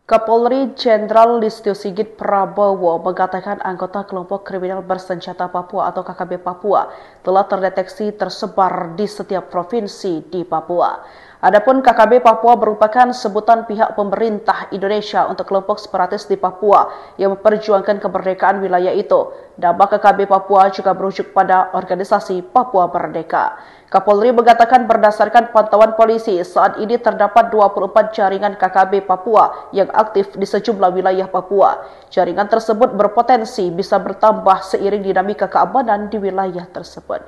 Kapolri Jenderal Listio Sigit Prabowo mengatakan anggota kelompok kriminal bersenjata Papua atau KKB Papua telah terdeteksi tersebar di setiap provinsi di Papua. Adapun KKB Papua merupakan sebutan pihak pemerintah Indonesia untuk kelompok separatis di Papua yang memperjuangkan kemerdekaan wilayah itu. Nama KKB Papua juga merujuk pada organisasi Papua Merdeka. Kapolri mengatakan berdasarkan pantauan polisi, saat ini terdapat 24 jaringan KKB Papua yang aktif di sejumlah wilayah Papua. Jaringan tersebut berpotensi bisa bertambah seiring dinamika keamanan di wilayah tersebut.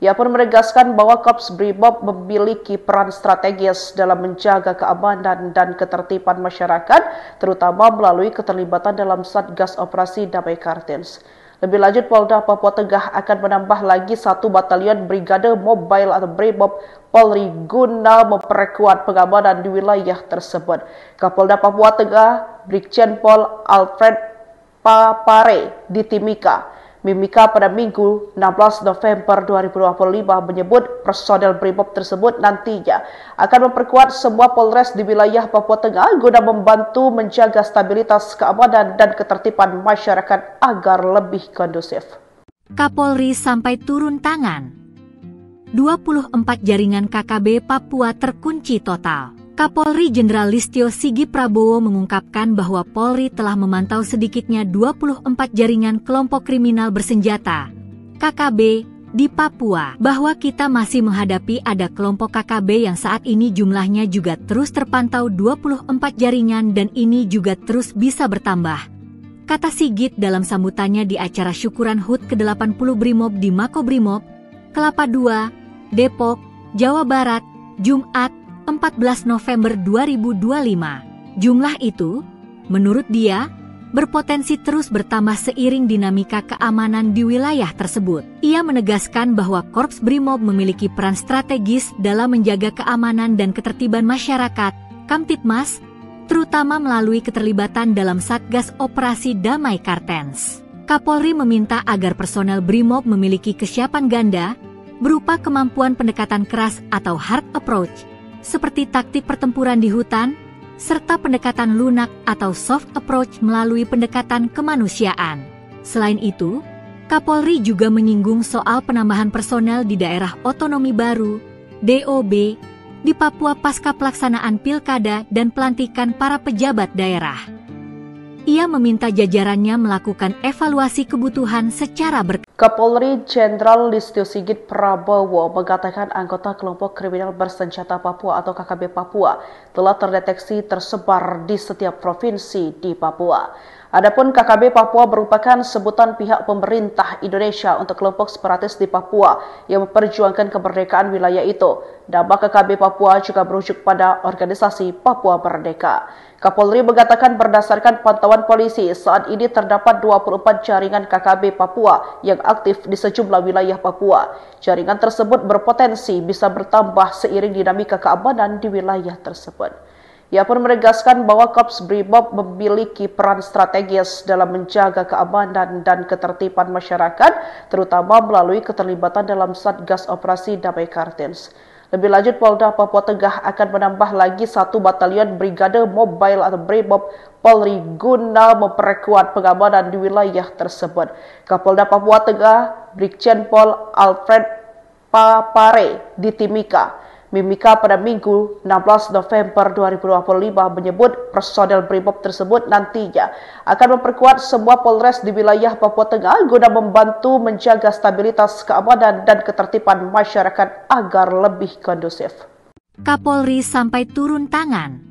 Ia pun menegaskan bahwa Korps Brimob memiliki peran strategis dalam menjaga keamanan dan ketertiban masyarakat, terutama melalui keterlibatan dalam Satgas Operasi Damai Kartens. Lebih lanjut, Polda Papua Tengah akan menambah lagi 1 batalion Brigade Mobile atau Brimob Polri guna memperkuat pengamanan di wilayah tersebut. Kapolda Papua Tengah, Brigjen Pol Alfred Papare di Mimika pada Minggu 16 November 2025 menyebut personel Brimob tersebut nantinya akan memperkuat semua Polres di wilayah Papua Tengah guna membantu menjaga stabilitas keamanan dan ketertiban masyarakat agar lebih kondusif. Kapolri sampai turun tangan. 24 jaringan KKB Papua terkunci total. Kapolri Jenderal Listio Sigit Prabowo mengungkapkan bahwa Polri telah memantau sedikitnya 24 jaringan kelompok kriminal bersenjata KKB di Papua, bahwa kita masih menghadapi ada kelompok KKB yang saat ini jumlahnya juga terus terpantau 24 jaringan dan ini juga terus bisa bertambah, kata Sigit dalam sambutannya di acara syukuran HUT ke-80 Brimob di Makobrimob, Kelapa II, Depok, Jawa Barat, Jumat 14 November 2025. Jumlah itu, menurut dia, berpotensi terus bertambah seiring dinamika keamanan di wilayah tersebut. Ia menegaskan bahwa Korps Brimob memiliki peran strategis dalam menjaga keamanan dan ketertiban masyarakat, Kamtibmas, terutama melalui keterlibatan dalam Satgas Operasi Damai Kartens. Kapolri meminta agar personel Brimob memiliki kesiapan ganda, berupa kemampuan pendekatan keras atau hard approach, seperti taktik pertempuran di hutan, serta pendekatan lunak atau soft approach melalui pendekatan kemanusiaan. Selain itu, Kapolri juga menyinggung soal penambahan personel di daerah otonomi baru, DOB, di Papua pasca pelaksanaan pilkada dan pelantikan para pejabat daerah. Ia meminta jajarannya melakukan evaluasi kebutuhan secara berkala. Kapolri Jenderal Listio Sigit Prabowo mengatakan anggota kelompok kriminal bersenjata Papua atau KKB Papua telah terdeteksi tersebar di setiap provinsi di Papua. Adapun KKB Papua merupakan sebutan pihak pemerintah Indonesia untuk kelompok separatis di Papua yang memperjuangkan kemerdekaan wilayah itu. Nama KKB Papua juga merujuk pada organisasi Papua Merdeka. Kapolri mengatakan berdasarkan pantauan polisi, saat ini terdapat 24 jaringan KKB Papua yang aktif di sejumlah wilayah Papua. Jaringan tersebut berpotensi bisa bertambah seiring dinamika keamanan di wilayah tersebut. Ia pun menegaskan bahwa Korps Brimob memiliki peran strategis dalam menjaga keamanan dan ketertiban masyarakat, terutama melalui keterlibatan dalam Satgas Operasi Damai Kartens. Lebih lanjut, Polda Papua Tengah akan menambah lagi 1 batalion Brigade Mobile atau Brimob Polri guna memperkuat pengamanan di wilayah tersebut. Kapolda Papua Tengah, Brigjen Pol Alfred Papare di Mimika pada Minggu 16 November 2025 menyebut personel Brimob tersebut nantinya akan memperkuat semua Polres di wilayah Papua Tengah guna membantu menjaga stabilitas keamanan dan ketertiban masyarakat agar lebih kondusif. Kapolri sampai turun tangan.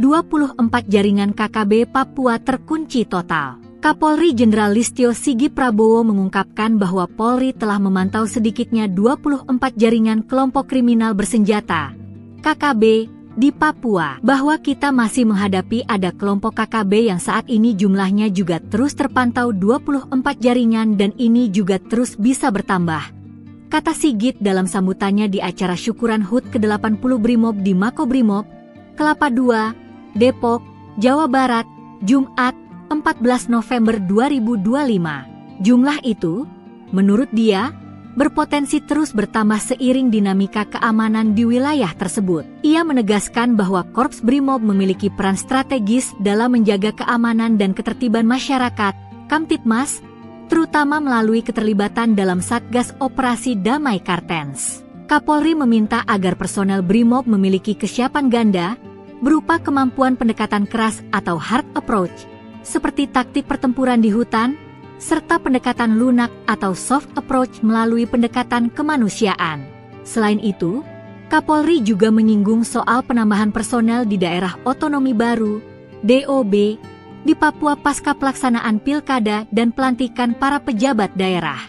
24 jaringan KKB Papua terkunci total. Kapolri Jenderal Listio Sigit Prabowo mengungkapkan bahwa Polri telah memantau sedikitnya 24 jaringan kelompok kriminal bersenjata KKB di Papua, bahwa kita masih menghadapi ada kelompok KKB yang saat ini jumlahnya juga terus terpantau 24 jaringan dan ini juga terus bisa bertambah, kata Sigit dalam sambutannya di acara syukuran HUT ke-80 Brimob di Makobrimob, Kelapa II, Depok, Jawa Barat, Jumat 14 November 2025. Jumlah itu, menurut dia, berpotensi terus bertambah seiring dinamika keamanan di wilayah tersebut. Ia menegaskan bahwa Korps Brimob memiliki peran strategis dalam menjaga keamanan dan ketertiban masyarakat, Kamtibmas, terutama melalui keterlibatan dalam Satgas Operasi Damai Kartens. Kapolri meminta agar personel Brimob memiliki kesiapan ganda, berupa kemampuan pendekatan keras atau hard approach, seperti taktik pertempuran di hutan, serta pendekatan lunak atau soft approach melalui pendekatan kemanusiaan. Selain itu, Kapolri juga menyinggung soal penambahan personel di daerah otonomi baru, DOB, di Papua pasca pelaksanaan pilkada dan pelantikan para pejabat daerah.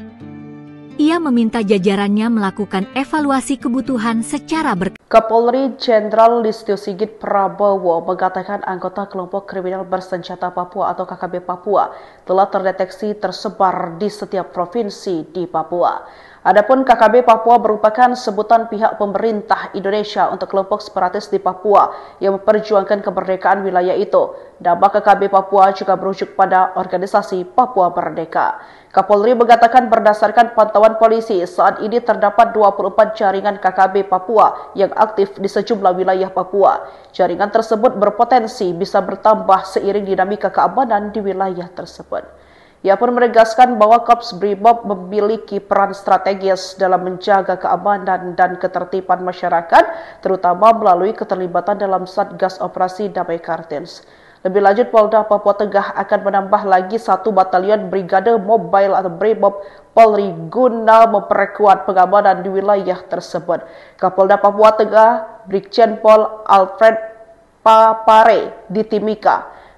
Ia meminta jajarannya melakukan evaluasi kebutuhan secara berkala. Kapolri Jenderal Listio Sigit Prabowo mengatakan anggota kelompok kriminal bersenjata Papua atau KKB Papua telah terdeteksi tersebar di setiap provinsi di Papua. Adapun KKB Papua merupakan sebutan pihak pemerintah Indonesia untuk kelompok separatis di Papua yang memperjuangkan kemerdekaan wilayah itu. Nama KKB Papua juga merujuk pada organisasi Papua Merdeka. Kapolri mengatakan berdasarkan pantauan polisi, saat ini terdapat 24 jaringan KKB Papua yang aktif di sejumlah wilayah Papua. Jaringan tersebut berpotensi bisa bertambah seiring dinamika keamanan di wilayah tersebut. Ia pun menegaskan bahwa Korps Brimob memiliki peran strategis dalam menjaga keamanan dan ketertiban masyarakat, terutama melalui keterlibatan dalam Satgas Operasi Damai Kartens. Lebih lanjut, Polda Papua Tengah akan menambah lagi 1 batalion Brigade Mobile atau Brimob Polri guna memperkuat pengamanan di wilayah tersebut. Kapolda Papua Tengah, Brigjen Pol Alfred Papare di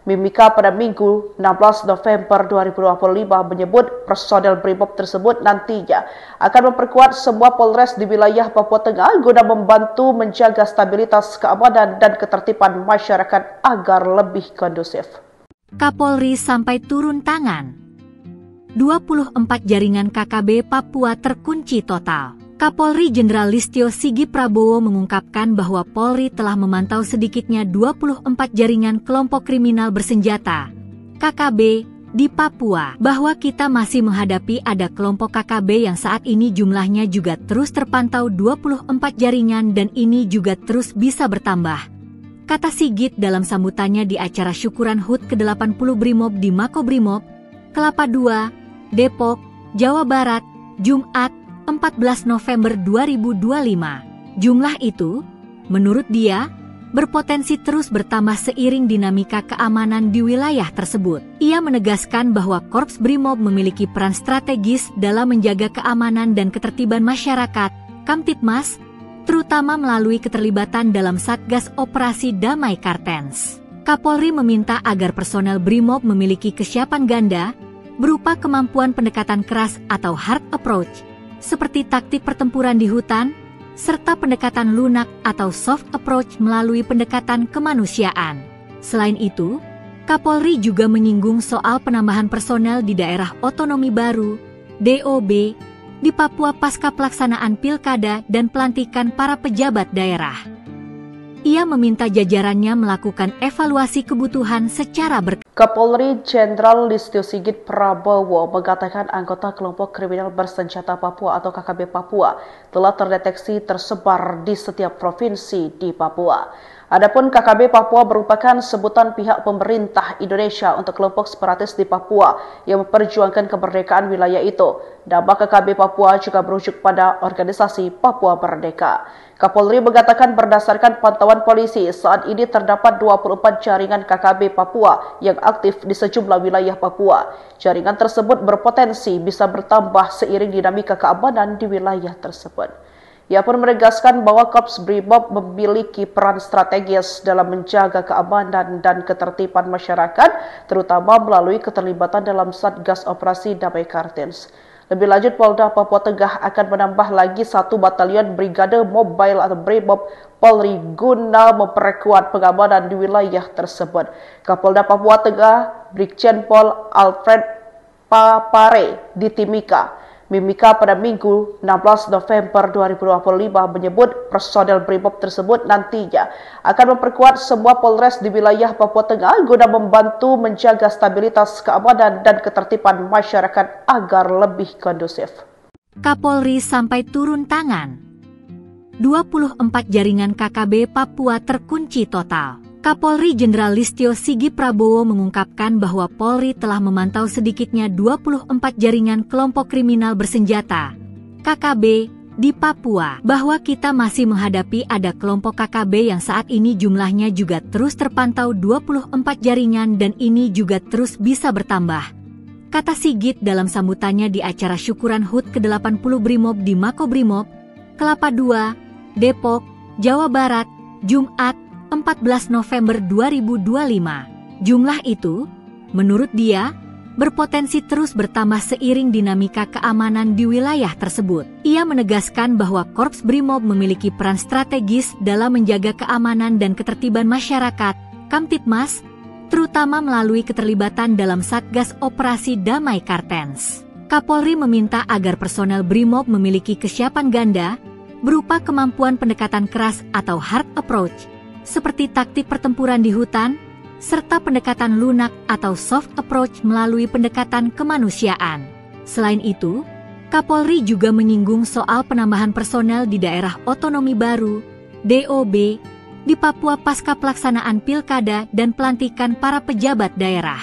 Mimika pada Minggu 16 November 2025 menyebut personel Brimob tersebut nantinya akan memperkuat semua Polres di wilayah Papua Tengah guna membantu menjaga stabilitas keamanan dan ketertiban masyarakat agar lebih kondusif. Kapolri sampai turun tangan. 24 jaringan KKB Papua terkunci total. Kapolri Jenderal Listio Sigit Prabowo mengungkapkan bahwa Polri telah memantau sedikitnya 24 jaringan kelompok kriminal bersenjata, KKB, di Papua. Bahwa kita masih menghadapi ada kelompok KKB yang saat ini jumlahnya juga terus terpantau 24 jaringan dan ini juga terus bisa bertambah, kata Sigit dalam sambutannya di acara syukuran HUT ke-80 Brimob di Makobrimob, Kelapa II, Depok, Jawa Barat, Jumat, 14 November 2025. Jumlah itu, menurut dia, berpotensi terus bertambah seiring dinamika keamanan di wilayah tersebut. Ia menegaskan bahwa Korps Brimob memiliki peran strategis dalam menjaga keamanan dan ketertiban masyarakat, Kamtibmas, terutama melalui keterlibatan dalam Satgas Operasi Damai Kartens. Kapolri meminta agar personel Brimob memiliki kesiapan ganda, berupa kemampuan pendekatan keras atau hard approach, seperti taktik pertempuran di hutan, serta pendekatan lunak atau soft approach melalui pendekatan kemanusiaan. Selain itu, Kapolri juga menyinggung soal penambahan personel di daerah otonomi baru, DOB, di Papua pasca pelaksanaan pilkada dan pelantikan para pejabat daerah. Ia meminta jajarannya melakukan evaluasi kebutuhan secara berkala. Kapolri Jenderal Listio Sigit Prabowo mengatakan anggota kelompok kriminal bersenjata Papua atau KKB Papua telah terdeteksi tersebar di setiap provinsi di Papua. Adapun KKB Papua merupakan sebutan pihak pemerintah Indonesia untuk kelompok separatis di Papua yang memperjuangkan kemerdekaan wilayah itu. Nama KKB Papua juga merujuk pada organisasi Papua Merdeka. Kapolri mengatakan berdasarkan pantauan polisi, saat ini terdapat 24 jaringan KKB Papua yang aktif di sejumlah wilayah Papua. Jaringan tersebut berpotensi bisa bertambah seiring dinamika keamanan di wilayah tersebut. Ia pun menegaskan bahwa Korps Brimob memiliki peran strategis dalam menjaga keamanan dan ketertiban masyarakat, terutama melalui keterlibatan dalam Satgas Operasi Damai Kartens. Lebih lanjut, Polda Papua Tengah akan menambah lagi 1 batalion Brigade Mobile atau Brimob Polri guna memperkuat pengamanan di wilayah tersebut. Kapolda Papua Tengah, Brigjen Pol Alfred Papare di Mimika pada Minggu 16 November 2025 menyebut personel Brimob tersebut nantinya akan memperkuat semua Polres di wilayah Papua Tengah guna membantu menjaga stabilitas keamanan dan ketertiban masyarakat agar lebih kondusif. Kapolri sampai turun tangan. 24 jaringan KKB Papua terkunci total. Kapolri Jenderal Listio Sigit Prabowo mengungkapkan bahwa Polri telah memantau sedikitnya 24 jaringan kelompok kriminal bersenjata KKB di Papua, bahwa kita masih menghadapi ada kelompok KKB yang saat ini jumlahnya juga terus terpantau 24 jaringan dan ini juga terus bisa bertambah, kata Sigit dalam sambutannya di acara syukuran HUT ke-80 Brimob di Makobrimob, Kelapa II, Depok, Jawa Barat, Jumat, 14 November 2025. Jumlah itu, menurut dia, berpotensi terus bertambah seiring dinamika keamanan di wilayah tersebut. Ia menegaskan bahwa Korps Brimob memiliki peran strategis dalam menjaga keamanan dan ketertiban masyarakat, Kamtibmas, terutama melalui keterlibatan dalam Satgas Operasi Damai Kartens. Kapolri meminta agar personel Brimob memiliki kesiapan ganda, berupa kemampuan pendekatan keras atau hard approach, seperti taktik pertempuran di hutan, serta pendekatan lunak atau soft approach melalui pendekatan kemanusiaan. Selain itu, Kapolri juga menyinggung soal penambahan personel di daerah otonomi baru, DOB, di Papua pasca pelaksanaan pilkada dan pelantikan para pejabat daerah.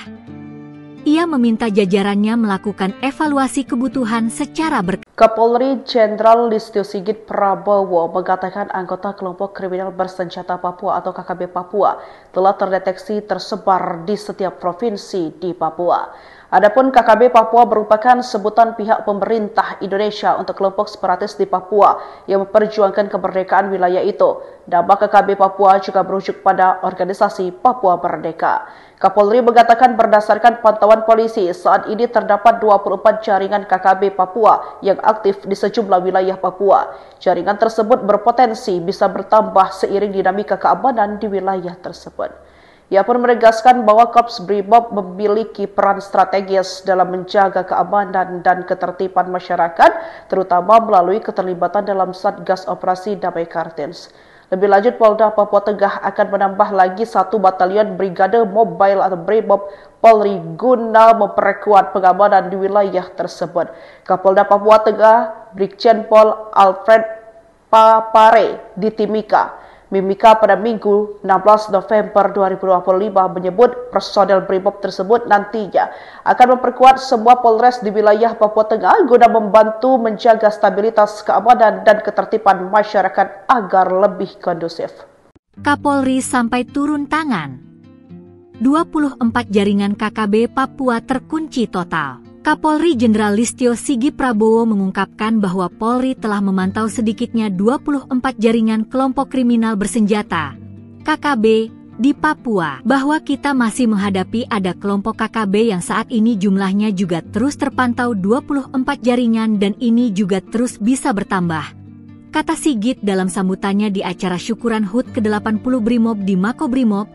Ia meminta jajarannya melakukan evaluasi kebutuhan secara berkala. Kapolri Jenderal Listio Sigit Prabowo mengatakan anggota kelompok kriminal bersenjata Papua atau KKB Papua telah terdeteksi tersebar di setiap provinsi di Papua. Adapun KKB Papua merupakan sebutan pihak pemerintah Indonesia untuk kelompok separatis di Papua yang memperjuangkan kemerdekaan wilayah itu. Nama KKB Papua juga merujuk pada organisasi Papua Merdeka. Kapolri mengatakan berdasarkan pantauan polisi, saat ini terdapat 24 jaringan KKB Papua yang aktif di sejumlah wilayah Papua. Jaringan tersebut berpotensi bisa bertambah seiring dinamika keamanan di wilayah tersebut. Ia pun menegaskan bahwa Korps Brimob memiliki peran strategis dalam menjaga keamanan dan ketertiban masyarakat, terutama melalui keterlibatan dalam Satgas Operasi Damai Kartens. Lebih lanjut, Polda Papua Tengah akan menambah lagi 1 batalion Brigade Mobile atau Brimob Polri guna memperkuat pengamanan di wilayah tersebut. Kapolda Papua Tengah, Brigjen Pol Alfred Papare di Mimika pada Minggu 16 November 2025 menyebut personel Brimob tersebut nantinya akan memperkuat semua Polres di wilayah Papua Tengah guna membantu menjaga stabilitas keamanan dan ketertiban masyarakat agar lebih kondusif. Kapolri sampai turun tangan. 24 jaringan KKB Papua terkunci total. Kapolri Jenderal Listio Sigit Prabowo mengungkapkan bahwa Polri telah memantau sedikitnya 24 jaringan kelompok kriminal bersenjata KKB di Papua, bahwa kita masih menghadapi ada kelompok KKB yang saat ini jumlahnya juga terus terpantau 24 jaringan dan ini juga terus bisa bertambah, kata Sigit dalam sambutannya di acara syukuran HUT ke-80 Brimob di Makobrimob,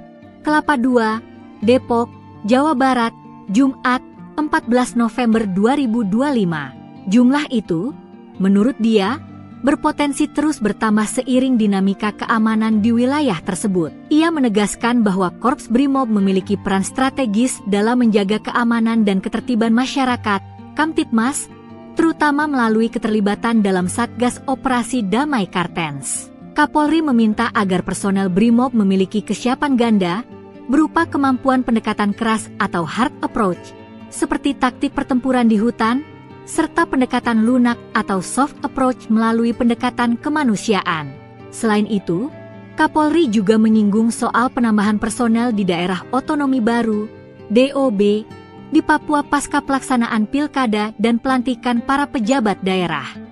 Kelapa II, Depok, Jawa Barat, Jumat, 14 November 2025. Jumlah itu, menurut dia, berpotensi terus bertambah seiring dinamika keamanan di wilayah tersebut. Ia menegaskan bahwa Korps Brimob memiliki peran strategis dalam menjaga keamanan dan ketertiban masyarakat, Kamtibmas, terutama melalui keterlibatan dalam Satgas Operasi Damai Kartens. Kapolri meminta agar personel Brimob memiliki kesiapan ganda, berupa kemampuan pendekatan keras atau hard approach, seperti taktik pertempuran di hutan, serta pendekatan lunak atau soft approach melalui pendekatan kemanusiaan. Selain itu, Kapolri juga menyinggung soal penambahan personel di daerah otonomi baru, DOB, di Papua pasca pelaksanaan pilkada dan pelantikan para pejabat daerah.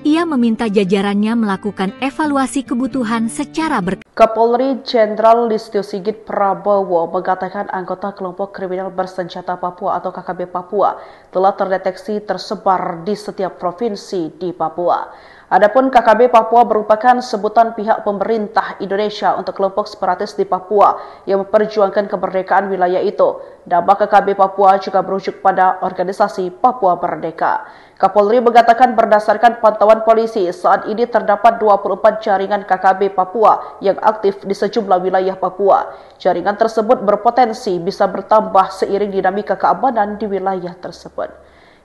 Ia meminta jajarannya melakukan evaluasi kebutuhan secara berkala. Kapolri Jenderal Listio Sigit Prabowo mengatakan anggota kelompok kriminal bersenjata Papua atau KKB Papua telah terdeteksi tersebar di setiap provinsi di Papua. Adapun KKB Papua merupakan sebutan pihak pemerintah Indonesia untuk kelompok separatis di Papua yang memperjuangkan kemerdekaan wilayah itu. Nama KKB Papua juga merujuk pada organisasi Papua Merdeka. Kapolri mengatakan berdasarkan pantauan polisi, saat ini terdapat 24 jaringan KKB Papua yang aktif di sejumlah wilayah Papua. Jaringan tersebut berpotensi bisa bertambah seiring dinamika keamanan di wilayah tersebut.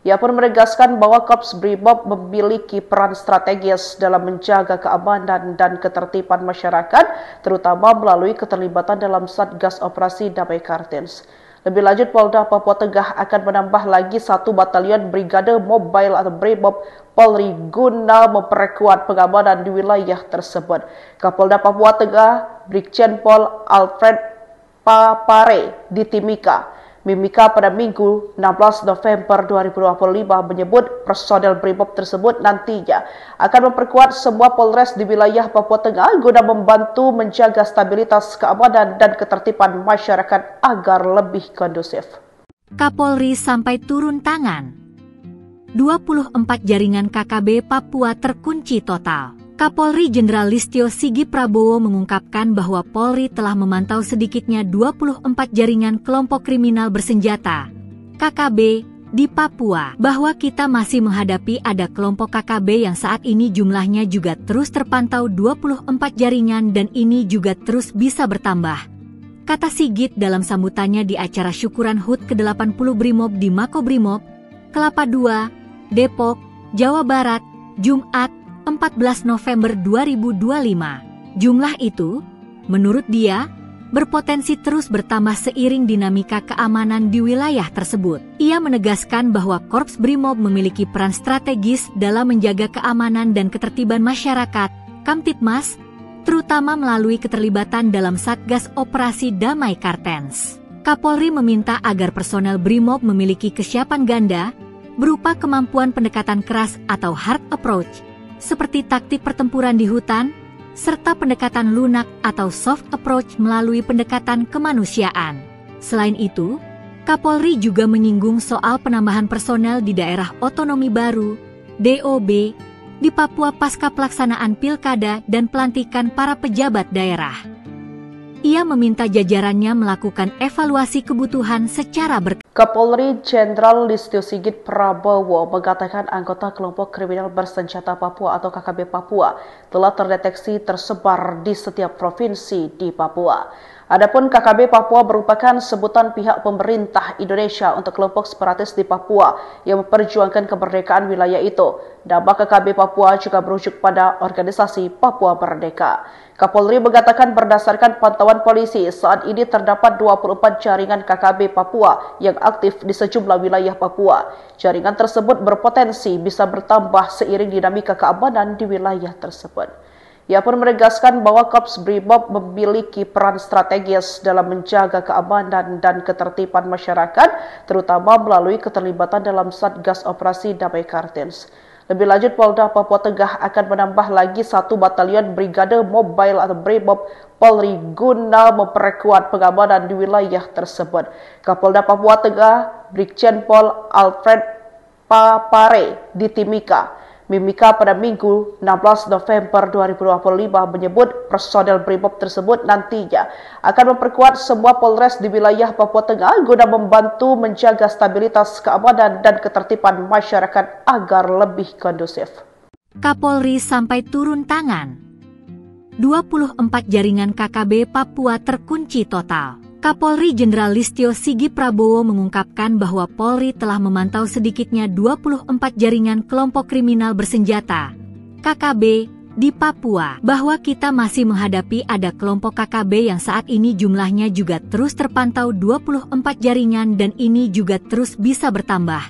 Ia pun menegaskan bahwa Korps Brimob memiliki peran strategis dalam menjaga keamanan dan ketertiban masyarakat, terutama melalui keterlibatan dalam Satgas Operasi Damai Kartens. Lebih lanjut, Polda Papua Tengah akan menambah lagi 1 batalion Brigade Mobile atau Brimob Polri guna memperkuat pengamanan di wilayah tersebut. Kapolda Papua Tengah, Brigjen Pol Alfred Papare di Mimika pada Minggu 16 November 2025 menyebut personel Brimob tersebut nantinya akan memperkuat semua Polres di wilayah Papua Tengah guna membantu menjaga stabilitas keamanan dan ketertiban masyarakat agar lebih kondusif. Kapolri sampai turun tangan. 24 jaringan KKB Papua terkunci total. Kapolri Jenderal Listio Sigit Prabowo mengungkapkan bahwa Polri telah memantau sedikitnya 24 jaringan kelompok kriminal bersenjata (KKB) di Papua, bahwa kita masih menghadapi ada kelompok KKB yang saat ini jumlahnya juga terus terpantau 24 jaringan dan ini juga terus bisa bertambah, kata Sigit dalam sambutannya di acara syukuran HUT ke-80 Brimob di Makobrimob, Kelapa II, Depok, Jawa Barat, Jumat 14 November 2025. Jumlah itu, menurut dia, berpotensi terus bertambah seiring dinamika keamanan di wilayah tersebut. Ia menegaskan bahwa Korps Brimob memiliki peran strategis dalam menjaga keamanan dan ketertiban masyarakat, Kamtibmas, terutama melalui keterlibatan dalam Satgas Operasi Damai Kartens. Kapolri meminta agar personel Brimob memiliki kesiapan ganda, berupa kemampuan pendekatan keras atau hard approach, seperti taktik pertempuran di hutan, serta pendekatan lunak atau soft approach melalui pendekatan kemanusiaan. Selain itu, Kapolri juga menyinggung soal penambahan personel di daerah otonomi baru, DOB, di Papua pasca pelaksanaan pilkada dan pelantikan para pejabat daerah. Ia meminta jajarannya melakukan evaluasi kebutuhan secara berkala. Kapolri Jenderal Listio Sigit Prabowo mengatakan anggota kelompok kriminal bersenjata Papua atau KKB Papua telah terdeteksi tersebar di setiap provinsi di Papua. Adapun KKB Papua merupakan sebutan pihak pemerintah Indonesia untuk kelompok separatis di Papua yang memperjuangkan kemerdekaan wilayah itu. Nama KKB Papua juga merujuk pada organisasi Papua Merdeka. Kapolri mengatakan berdasarkan pantauan polisi, saat ini terdapat 24 jaringan KKB Papua yang aktif di sejumlah wilayah Papua. Jaringan tersebut berpotensi bisa bertambah seiring dinamika keamanan di wilayah tersebut. Ia pun menegaskan bahwa Korps Brimob memiliki peran strategis dalam menjaga keamanan dan ketertiban masyarakat, terutama melalui keterlibatan dalam Satgas Operasi Damai Kartens. Lebih lanjut, Polda Papua Tengah akan menambah lagi 1 batalion Brigade Mobile atau Brimob Polri guna memperkuat pengamanan di wilayah tersebut. Kapolda Papua Tengah, Brigjen Pol Alfred Papare di Mimika pada Minggu 16 November 2025 menyebut personel Brimob tersebut nantinya akan memperkuat semua Polres di wilayah Papua Tengah guna membantu menjaga stabilitas keamanan dan ketertiban masyarakat agar lebih kondusif. Kapolri sampai turun tangan. 24 jaringan KKB Papua terkunci total. Kapolri Jenderal Listio Sigit Prabowo mengungkapkan bahwa Polri telah memantau sedikitnya 24 jaringan kelompok kriminal bersenjata (KKB) di Papua, bahwa kita masih menghadapi ada kelompok KKB yang saat ini jumlahnya juga terus terpantau 24 jaringan dan ini juga terus bisa bertambah,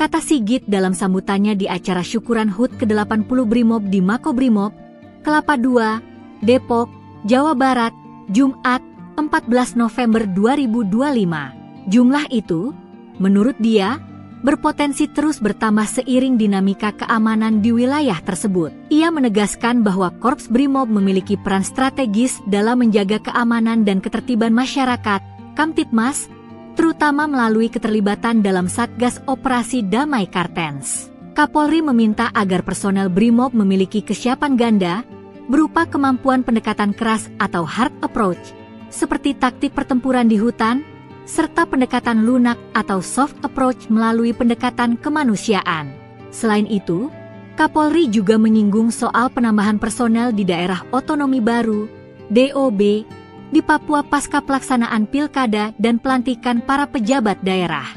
kata Sigit dalam sambutannya di acara syukuran HUT ke-80 Brimob di Makobrimob, Kelapa II, Depok, Jawa Barat, Jumat 14 November 2025. Jumlah itu, menurut dia, berpotensi terus bertambah seiring dinamika keamanan di wilayah tersebut. Ia menegaskan bahwa Korps Brimob memiliki peran strategis dalam menjaga keamanan dan ketertiban masyarakat, Kamtibmas, terutama melalui keterlibatan dalam Satgas Operasi Damai Kartens. Kapolri meminta agar personel Brimob memiliki kesiapan ganda, berupa kemampuan pendekatan keras atau hard approach, seperti taktik pertempuran di hutan, serta pendekatan lunak atau soft approach melalui pendekatan kemanusiaan. Selain itu, Kapolri juga menyinggung soal penambahan personel di daerah otonomi baru, DOB, di Papua pasca pelaksanaan pilkada dan pelantikan para pejabat daerah.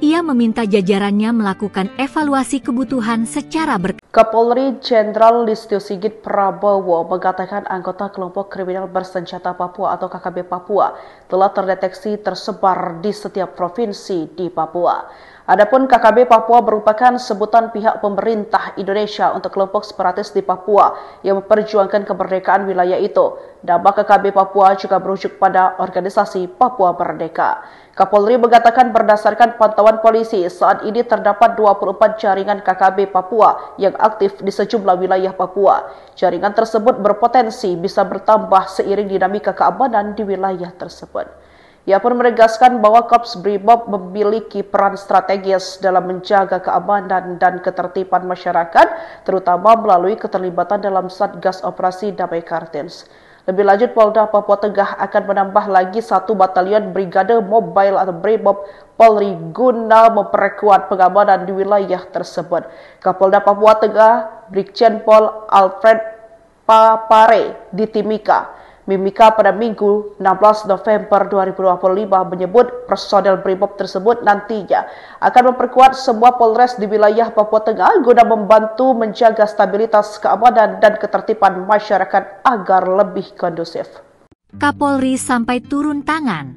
Ia meminta jajarannya melakukan evaluasi kebutuhan secara berkala. Kapolri Jenderal Listio Sigit Prabowo mengatakan anggota kelompok kriminal bersenjata Papua atau KKB Papua telah terdeteksi tersebar di setiap provinsi di Papua. Adapun KKB Papua merupakan sebutan pihak pemerintah Indonesia untuk kelompok separatis di Papua yang memperjuangkan kemerdekaan wilayah itu. Nama KKB Papua juga merujuk pada organisasi Papua Merdeka. Kapolri mengatakan berdasarkan pantauan polisi, saat ini terdapat 24 jaringan KKB Papua yang aktif di sejumlah wilayah Papua. Jaringan tersebut berpotensi bisa bertambah seiring dinamika keamanan di wilayah tersebut. Ia pun menegaskan bahwa Korps Brimob memiliki peran strategis dalam menjaga keamanan dan ketertiban masyarakat, terutama melalui keterlibatan dalam Satgas Operasi Damai Kartens. Lebih lanjut, Polda Papua Tengah akan menambah lagi 1 batalion Brigade Mobile atau Brimob Polri guna memperkuat pengamanan di wilayah tersebut. Kapolda Papua Tengah, Brigjen Pol Alfred Papare di Mimika pada Minggu 16 November 2025 menyebut personel Brimob tersebut nantinya akan memperkuat semua Polres di wilayah Papua Tengah guna membantu menjaga stabilitas keamanan dan ketertiban masyarakat agar lebih kondusif. Kapolri sampai turun tangan.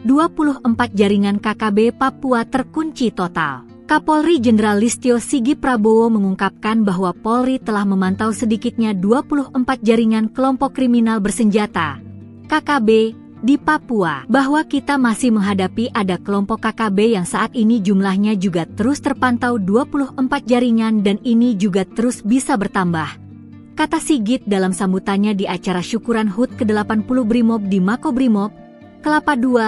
24 jaringan KKB Papua terkunci total. Kapolri Jenderal Listio Sigit Prabowo mengungkapkan bahwa Polri telah memantau sedikitnya 24 jaringan kelompok kriminal bersenjata KKB di Papua, bahwa kita masih menghadapi ada kelompok KKB yang saat ini jumlahnya juga terus terpantau 24 jaringan dan ini juga terus bisa bertambah, kata Sigit dalam sambutannya di acara syukuran HUT ke-80 Brimob di Makobrimob, Kelapa II,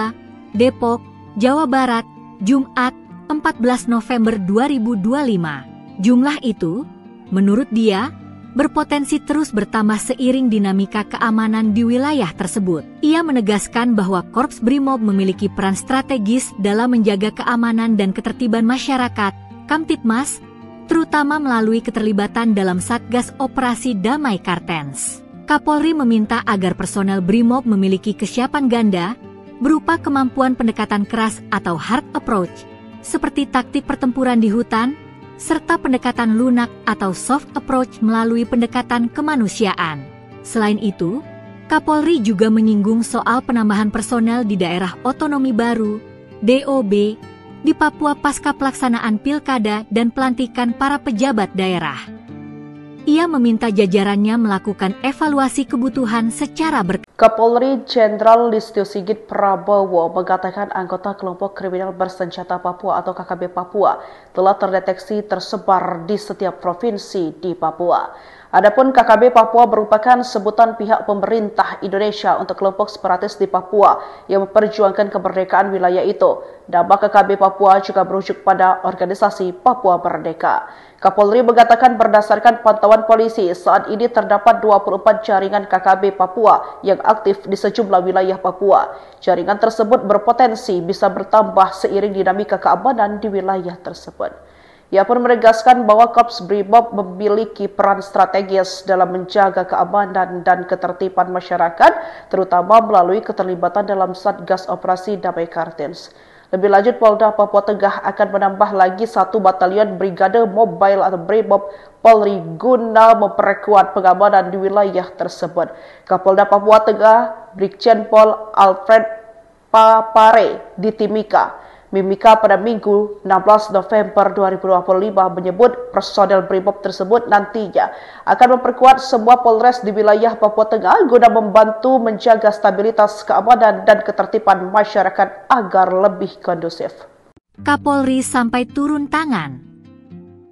Depok, Jawa Barat, Jumat 14 November 2025. Jumlah itu, menurut dia, berpotensi terus bertambah seiring dinamika keamanan di wilayah tersebut. Ia menegaskan bahwa Korps Brimob memiliki peran strategis dalam menjaga keamanan dan ketertiban masyarakat, Kamtibmas, terutama melalui keterlibatan dalam Satgas Operasi Damai Kartens. Kapolri meminta agar personel Brimob memiliki kesiapan ganda, berupa kemampuan pendekatan keras atau hard approach, seperti taktik pertempuran di hutan, serta pendekatan lunak atau soft approach melalui pendekatan kemanusiaan. Selain itu, Kapolri juga menyinggung soal penambahan personel di daerah otonomi baru, DOB, di Papua pasca pelaksanaan pilkada dan pelantikan para pejabat daerah. Ia meminta jajarannya melakukan evaluasi kebutuhan secara berkala. Kapolri Jenderal Listio Sigit Prabowo mengatakan anggota kelompok kriminal bersenjata Papua atau KKB Papua telah terdeteksi tersebar di setiap provinsi di Papua. Adapun KKB Papua merupakan sebutan pihak pemerintah Indonesia untuk kelompok separatis di Papua yang memperjuangkan kemerdekaan wilayah itu. Nama KKB Papua juga merujuk pada organisasi Papua Merdeka. Kapolri mengatakan berdasarkan pantauan polisi, saat ini terdapat 24 jaringan KKB Papua yang aktif di sejumlah wilayah Papua. Jaringan tersebut berpotensi bisa bertambah seiring dinamika keamanan di wilayah tersebut. Ia pun menegaskan bahwa Korps Brimob memiliki peran strategis dalam menjaga keamanan dan ketertiban masyarakat, terutama melalui keterlibatan dalam Satgas Operasi Damai Kartens. Lebih lanjut, Polda Papua Tengah akan menambah lagi 1 batalion Brigade Mobile atau Brimob Polri guna memperkuat pengamanan di wilayah tersebut. Kapolda Papua Tengah, Brigjen Pol Alfred Papare di Mimika pada Minggu 16 November 2025 menyebut personel Brimob tersebut nantinya akan memperkuat semua Polres di wilayah Papua Tengah guna membantu menjaga stabilitas keamanan dan ketertiban masyarakat agar lebih kondusif. Kapolri sampai turun tangan.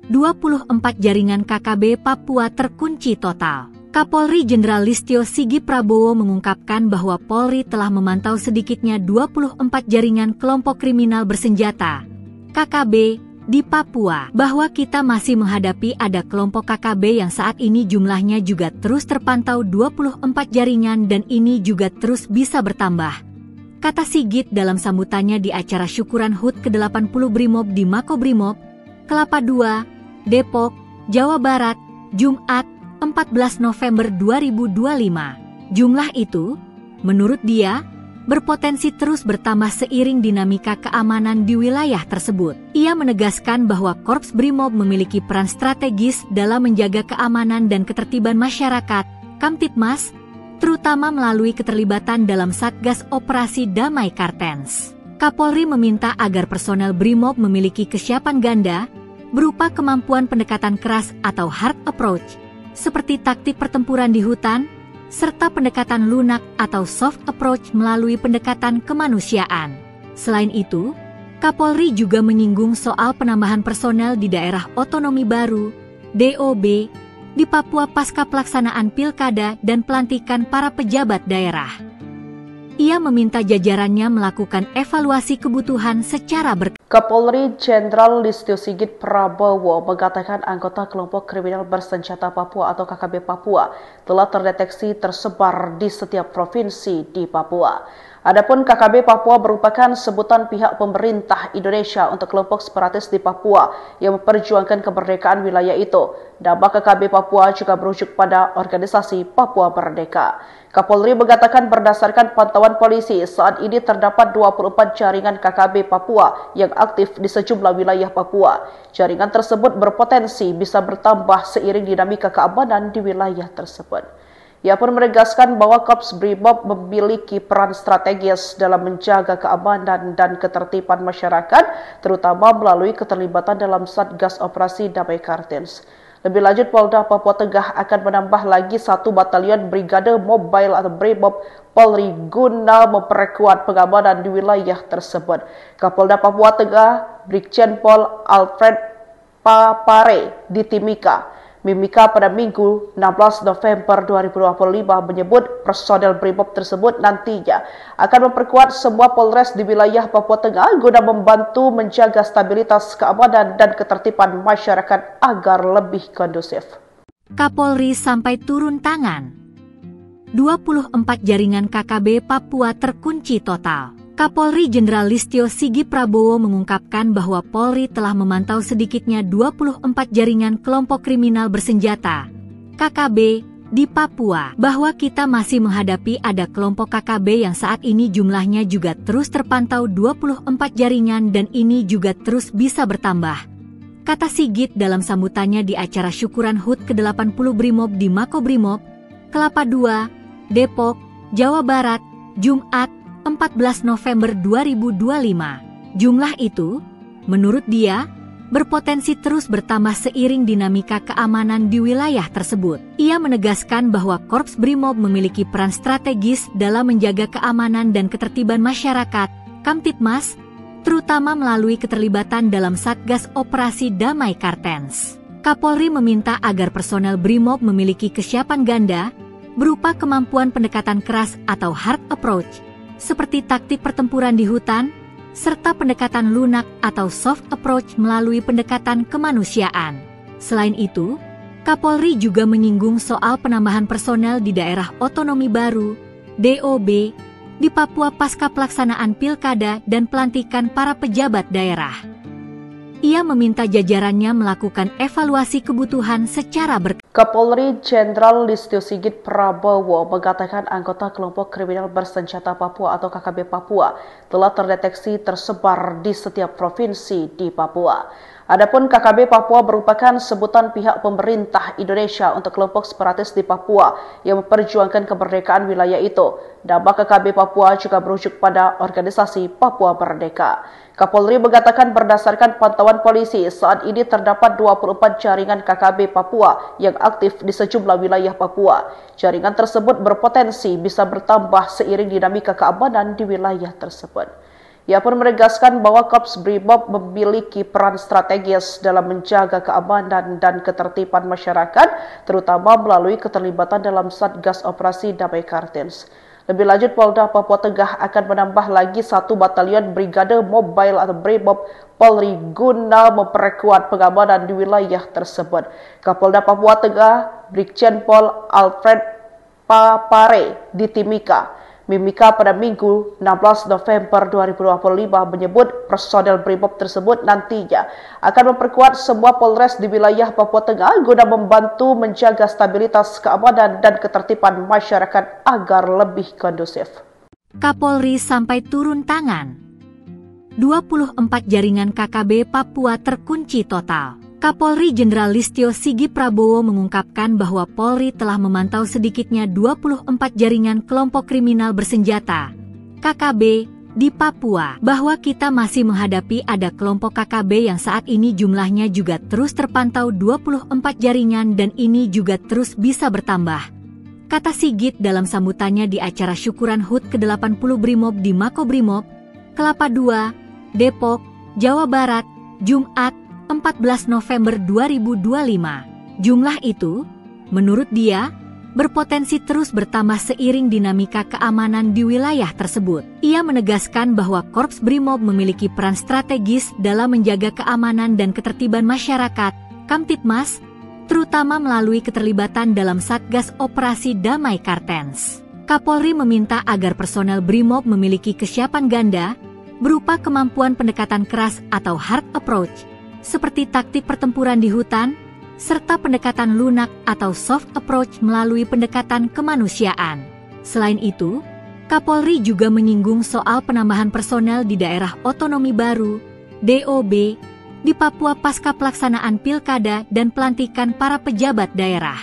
24 jaringan KKB Papua terkunci total. Kapolri Jenderal Listio Sigit Prabowo mengungkapkan bahwa Polri telah memantau sedikitnya 24 jaringan kelompok kriminal bersenjata KKB di Papua, bahwa kita masih menghadapi ada kelompok KKB yang saat ini jumlahnya juga terus terpantau 24 jaringan dan ini juga terus bisa bertambah, kata Sigit dalam sambutannya di acara syukuran HUT ke-80 Brimob di Makobrimob, Kelapa II, Depok, Jawa Barat, Jumat 14 November 2025. Jumlah itu, menurut dia, berpotensi terus bertambah seiring dinamika keamanan di wilayah tersebut. Ia menegaskan bahwa Korps Brimob memiliki peran strategis dalam menjaga keamanan dan ketertiban masyarakat, Kamtibmas, terutama melalui keterlibatan dalam Satgas Operasi Damai Kartens. Kapolri meminta agar personel Brimob memiliki kesiapan ganda, berupa kemampuan pendekatan keras atau hard approach, seperti taktik pertempuran di hutan, serta pendekatan lunak atau soft approach melalui pendekatan kemanusiaan. Selain itu, Kapolri juga menyinggung soal penambahan personel di daerah otonomi baru, DOB, di Papua pasca pelaksanaan pilkada dan pelantikan para pejabat daerah. Ia meminta jajarannya melakukan evaluasi kebutuhan secara berkala. Kapolri Jenderal Listio Sigit Prabowo mengatakan anggota kelompok kriminal bersenjata Papua atau KKB Papua telah terdeteksi tersebar di setiap provinsi di Papua. Adapun KKB Papua merupakan sebutan pihak pemerintah Indonesia untuk kelompok separatis di Papua yang memperjuangkan kemerdekaan wilayah itu. Nama KKB Papua juga merujuk pada organisasi Papua Merdeka. Kapolri mengatakan berdasarkan pantauan polisi, saat ini terdapat 24 jaringan KKB Papua yang aktif di sejumlah wilayah Papua. Jaringan tersebut berpotensi bisa bertambah seiring dinamika keamanan di wilayah tersebut. Ia pun menegaskan bahwa Korps Brimob memiliki peran strategis dalam menjaga keamanan dan ketertiban masyarakat, terutama melalui keterlibatan dalam Satgas Operasi Damai Kartens. Lebih lanjut, Polda Papua Tengah akan menambah lagi 1 batalion Brigade Mobile atau Brimob Polri guna memperkuat pengamanan di wilayah tersebut. Kapolda Papua Tengah, Brigjen Pol Alfred Papare di Mimika pada Minggu 16 November 2025 menyebut personel Brimob tersebut nantinya akan memperkuat semua Polres di wilayah Papua Tengah guna membantu menjaga stabilitas keamanan dan ketertiban masyarakat agar lebih kondusif. Kapolri sampai turun tangan. 24 jaringan KKB Papua terkunci total. Kapolri Jenderal Listio Sigit Prabowo mengungkapkan bahwa Polri telah memantau sedikitnya 24 jaringan kelompok kriminal bersenjata, KKB, di Papua. Bahwa kita masih menghadapi ada kelompok KKB yang saat ini jumlahnya juga terus terpantau 24 jaringan dan ini juga terus bisa bertambah, kata Sigit dalam sambutannya di acara syukuran HUT ke-80 Brimob di Makobrimob, Kelapa II, Depok, Jawa Barat, Jumat, 14 November 2025. Jumlah itu, menurut dia, berpotensi terus bertambah seiring dinamika keamanan di wilayah tersebut. Ia menegaskan bahwa Korps Brimob memiliki peran strategis dalam menjaga keamanan dan ketertiban masyarakat, Kamtibmas, terutama melalui keterlibatan dalam Satgas Operasi Damai Kartens. Kapolri meminta agar personel Brimob memiliki kesiapan ganda, berupa kemampuan pendekatan keras atau hard approach, seperti taktik pertempuran di hutan, serta pendekatan lunak atau soft approach melalui pendekatan kemanusiaan. Selain itu, Kapolri juga menyinggung soal penambahan personel di daerah otonomi baru, DOB, di Papua pasca pelaksanaan pilkada dan pelantikan para pejabat daerah. Ia meminta jajarannya melakukan evaluasi kebutuhan secara berkala. Kapolri Jenderal Listio Sigit Prabowo mengatakan anggota kelompok kriminal bersenjata Papua atau KKB Papua telah terdeteksi tersebar di setiap provinsi di Papua. Adapun KKB Papua merupakan sebutan pihak pemerintah Indonesia untuk kelompok separatis di Papua yang memperjuangkan kemerdekaan wilayah itu. Nama KKB Papua juga merujuk pada organisasi Papua Merdeka. Kapolri mengatakan berdasarkan pantauan polisi, saat ini terdapat 24 jaringan KKB Papua yang aktif di sejumlah wilayah Papua. Jaringan tersebut berpotensi bisa bertambah seiring dinamika keamanan di wilayah tersebut. Ia pun menegaskan bahwa Korps Brimob memiliki peran strategis dalam menjaga keamanan dan ketertiban masyarakat, terutama melalui keterlibatan dalam Satgas Operasi Damai Kartens. Lebih lanjut, Polda Papua Tengah akan menambah lagi 1 batalion Brigade Mobile atau Brimob Polri guna memperkuat pengamanan di wilayah tersebut. Kapolda Papua Tengah, Brigjen Pol Alfred Papare di Mimika pada Minggu 16 November 2025 menyebut personel Brimob tersebut nantinya akan memperkuat semua Polres di wilayah Papua Tengah guna membantu menjaga stabilitas keamanan dan ketertiban masyarakat agar lebih kondusif. Kapolri sampai turun tangan. 24 jaringan KKB Papua terkunci total. Kapolri Jenderal Listio Sigit Prabowo mengungkapkan bahwa Polri telah memantau sedikitnya 24 jaringan kelompok kriminal bersenjata KKB di Papua, bahwa kita masih menghadapi ada kelompok KKB yang saat ini jumlahnya juga terus terpantau 24 jaringan dan ini juga terus bisa bertambah, kata Sigit dalam sambutannya di acara syukuran HUT ke-80 Brimob di Makobrimob, Kelapa II, Depok, Jawa Barat, Jumat, 14 November 2025. Jumlah itu, menurut dia, berpotensi terus bertambah seiring dinamika keamanan di wilayah tersebut. Ia menegaskan bahwa Korps Brimob memiliki peran strategis dalam menjaga keamanan dan ketertiban masyarakat, Kamtibmas, terutama melalui keterlibatan dalam Satgas Operasi Damai Kartens. Kapolri meminta agar personel Brimob memiliki kesiapan ganda, berupa kemampuan pendekatan keras atau hard approach, seperti taktik pertempuran di hutan, serta pendekatan lunak atau soft approach melalui pendekatan kemanusiaan. Selain itu, Kapolri juga menyinggung soal penambahan personel di daerah otonomi baru, DOB, di Papua pasca pelaksanaan pilkada dan pelantikan para pejabat daerah.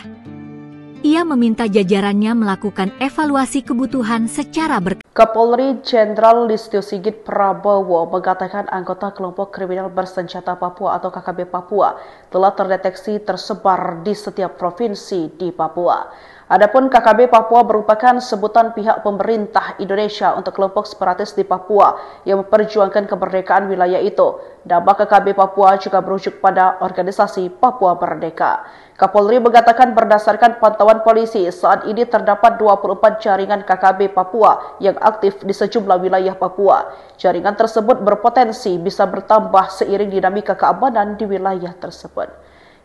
Ia meminta jajarannya melakukan evaluasi kebutuhan secara berkala. Kapolri Jenderal Listio Sigit Prabowo mengatakan anggota kelompok kriminal bersenjata Papua atau KKB Papua telah terdeteksi tersebar di setiap provinsi di Papua. Adapun KKB Papua merupakan sebutan pihak pemerintah Indonesia untuk kelompok separatis di Papua yang memperjuangkan kemerdekaan wilayah itu. Nama KKB Papua juga merujuk pada organisasi Papua Merdeka. Kapolri mengatakan berdasarkan pantauan polisi, saat ini terdapat 24 jaringan KKB Papua yang aktif di sejumlah wilayah Papua. Jaringan tersebut berpotensi bisa bertambah seiring dinamika keamanan di wilayah tersebut.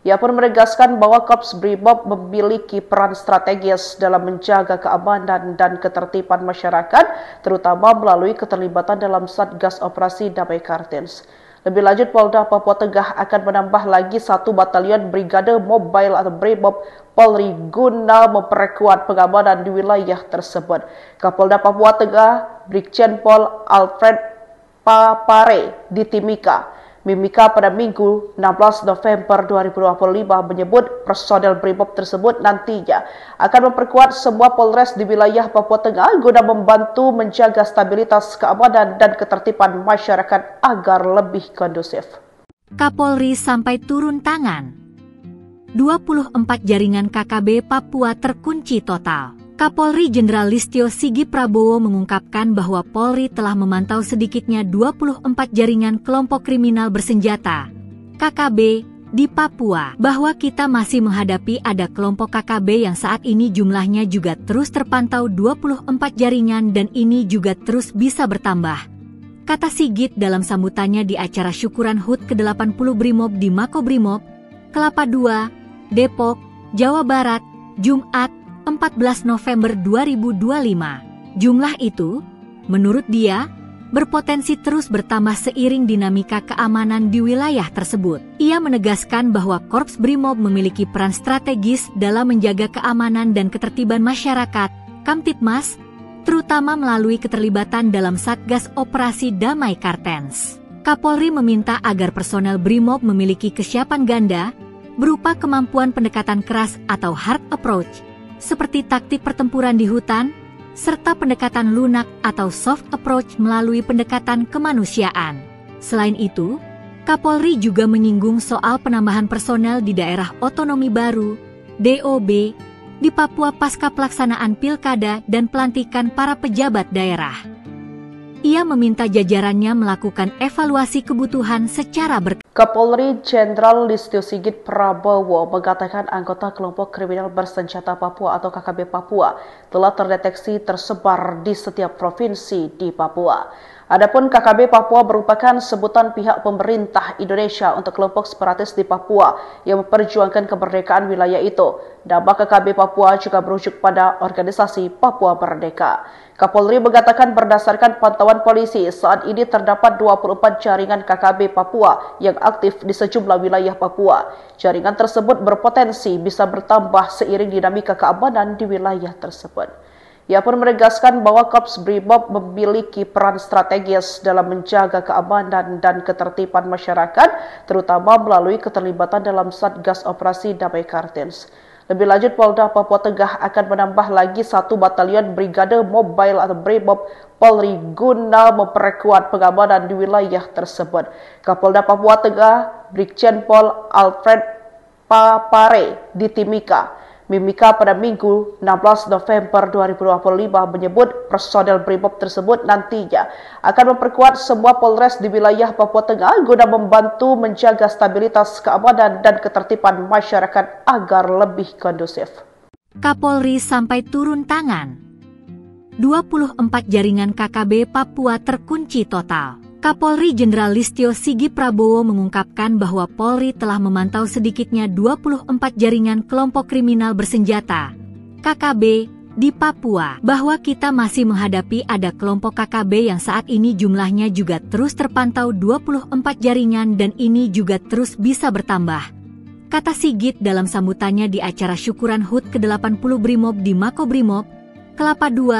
Ia pun menegaskan bahwa Korps Brimob memiliki peran strategis dalam menjaga keamanan dan ketertiban masyarakat, terutama melalui keterlibatan dalam Satgas Operasi Damai Kartens. Lebih lanjut, Polda Papua Tengah akan menambah lagi 1 batalion Brigade Mobile atau Brimob Polri guna memperkuat pengamanan di wilayah tersebut. Kapolda Papua Tengah, Brigjen Pol Alfred Papare di Mimika pada Minggu 16 November 2025 menyebut personel Brimob tersebut nantinya akan memperkuat semua Polres di wilayah Papua Tengah guna membantu menjaga stabilitas keamanan dan ketertiban masyarakat agar lebih kondusif. Kapolri sampai turun tangan. 24 jaringan KKB Papua terkunci total. Kapolri Jenderal Listio Sigit Prabowo mengungkapkan bahwa Polri telah memantau sedikitnya 24 jaringan kelompok kriminal bersenjata KKB di Papua, bahwa kita masih menghadapi ada kelompok KKB yang saat ini jumlahnya juga terus terpantau 24 jaringan dan ini juga terus bisa bertambah, kata Sigit dalam sambutannya di acara syukuran HUT ke-80 Brimob di Makobrimob, Kelapa II, Depok, Jawa Barat, Jumat, 14 November 2025. Jumlah itu, menurut dia, berpotensi terus bertambah seiring dinamika keamanan di wilayah tersebut. Ia menegaskan bahwa Korps Brimob memiliki peran strategis dalam menjaga keamanan dan ketertiban masyarakat, Kamtibmas, terutama melalui keterlibatan dalam Satgas Operasi Damai Kartens. Kapolri meminta agar personel Brimob memiliki kesiapan ganda, berupa kemampuan pendekatan keras atau hard approach, seperti taktik pertempuran di hutan, serta pendekatan lunak atau soft approach melalui pendekatan kemanusiaan. Selain itu, Kapolri juga menyinggung soal penambahan personel di daerah otonomi baru, DOB, di Papua pasca pelaksanaan pilkada dan pelantikan para pejabat daerah. Ia meminta jajarannya melakukan evaluasi kebutuhan secara berkala. Kapolri Jenderal Listio Sigit Prabowo mengatakan anggota kelompok kriminal bersenjata Papua atau KKB Papua telah terdeteksi tersebar di setiap provinsi di Papua. Adapun KKB Papua merupakan sebutan pihak pemerintah Indonesia untuk kelompok separatis di Papua yang memperjuangkan kemerdekaan wilayah itu. Nama KKB Papua juga merujuk pada organisasi Papua Merdeka. Kapolri mengatakan berdasarkan pantauan polisi, saat ini terdapat 24 jaringan KKB Papua yang aktif di sejumlah wilayah Papua. Jaringan tersebut berpotensi bisa bertambah seiring dinamika keamanan di wilayah tersebut. Ia pun menegaskan bahwa Korps Brimob memiliki peran strategis dalam menjaga keamanan dan ketertiban masyarakat, terutama melalui keterlibatan dalam Satgas Operasi Damai Kartens. Lebih lanjut, Polda Papua Tengah akan menambah lagi 1 batalion Brigade Mobile atau Brimob Polri guna memperkuat pengamanan di wilayah tersebut. Kapolda Papua Tengah, Brigjen Pol Alfred Papare di Mimika pada Minggu 16 November 2025 menyebut personel Brimob tersebut nantinya akan memperkuat semua Polres di wilayah Papua Tengah guna membantu menjaga stabilitas keamanan dan ketertiban masyarakat agar lebih kondusif. Kapolri sampai turun tangan. 24 jaringan KKB Papua terkunci total. Kapolri Jenderal Listio Sigit Prabowo mengungkapkan bahwa Polri telah memantau sedikitnya 24 jaringan kelompok kriminal bersenjata (KKB) di Papua, bahwa kita masih menghadapi ada kelompok KKB yang saat ini jumlahnya juga terus terpantau 24 jaringan dan ini juga terus bisa bertambah, kata Sigit dalam sambutannya di acara syukuran HUT ke-80 Brimob di Makobrimob, Kelapa II,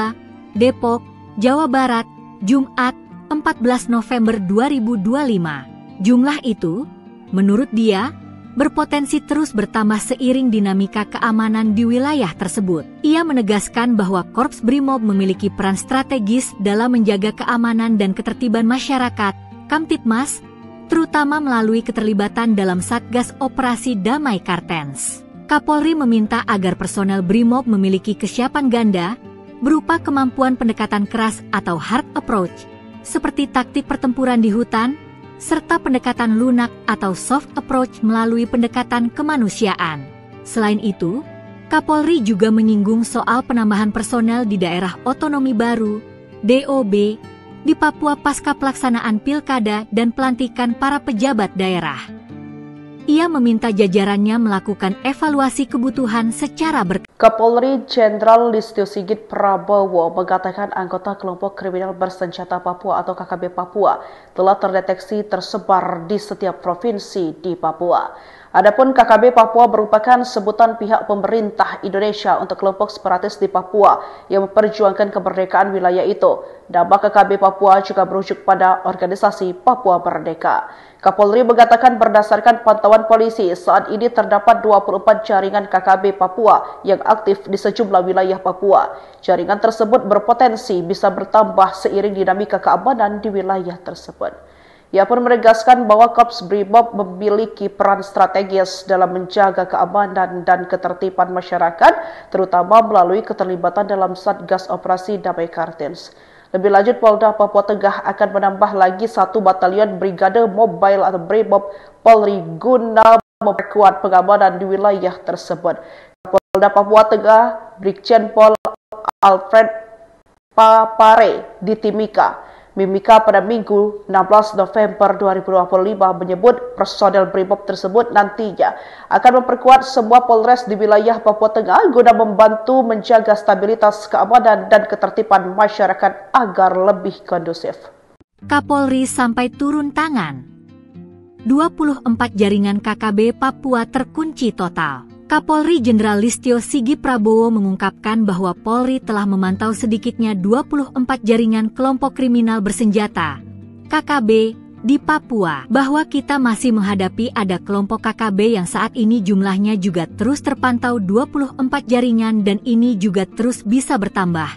Depok, Jawa Barat, Jumat 14 November 2025. Jumlah itu, menurut dia, berpotensi terus bertambah seiring dinamika keamanan di wilayah tersebut. Ia menegaskan bahwa Korps Brimob memiliki peran strategis dalam menjaga keamanan dan ketertiban masyarakat, Kamtibmas, terutama melalui keterlibatan dalam Satgas Operasi Damai Kartens. Kapolri meminta agar personel Brimob memiliki kesiapan ganda, berupa kemampuan pendekatan keras atau hard approach, seperti taktik pertempuran di hutan, serta pendekatan lunak atau soft approach melalui pendekatan kemanusiaan. Selain itu, Kapolri juga menyinggung soal penambahan personel di daerah otonomi baru, DOB, di Papua pasca pelaksanaan pilkada dan pelantikan para pejabat daerah. Ia meminta jajarannya melakukan evaluasi kebutuhan secara berkala. Kapolri Jenderal Listio Sigit Prabowo mengatakan anggota kelompok kriminal bersenjata Papua atau KKB Papua telah terdeteksi tersebar di setiap provinsi di Papua. Adapun KKB Papua merupakan sebutan pihak pemerintah Indonesia untuk kelompok separatis di Papua yang memperjuangkan kemerdekaan wilayah itu. Nama KKB Papua juga merujuk pada organisasi Papua Merdeka. Kapolri mengatakan berdasarkan pantauan polisi, saat ini terdapat 24 jaringan KKB Papua yang aktif di sejumlah wilayah Papua. Jaringan tersebut berpotensi bisa bertambah seiring dinamika keamanan di wilayah tersebut. Ia pun menegaskan bahwa Korps Brimob memiliki peran strategis dalam menjaga keamanan dan ketertiban masyarakat, terutama melalui keterlibatan dalam Satgas Operasi Damai Kartens. Lebih lanjut, Polda Papua Tengah akan menambah lagi 1 batalion Brigade Mobile atau Brimob Polri guna memperkuat pengamanan di wilayah tersebut. Polda Papua Tengah, Brigjen Pol Alfred Papare di Mimika pada Minggu 16 November 2025 menyebut personel Brimob tersebut nantinya akan memperkuat semua Polres di wilayah Papua Tengah guna membantu menjaga stabilitas keamanan dan ketertiban masyarakat agar lebih kondusif. Kapolri sampai turun tangan. 24 jaringan KKB Papua terkunci total. Kapolri Jenderal Listio Sigit Prabowo mengungkapkan bahwa Polri telah memantau sedikitnya 24 jaringan kelompok kriminal bersenjata (KKB) di Papua, bahwa kita masih menghadapi ada kelompok KKB yang saat ini jumlahnya juga terus terpantau 24 jaringan dan ini juga terus bisa bertambah,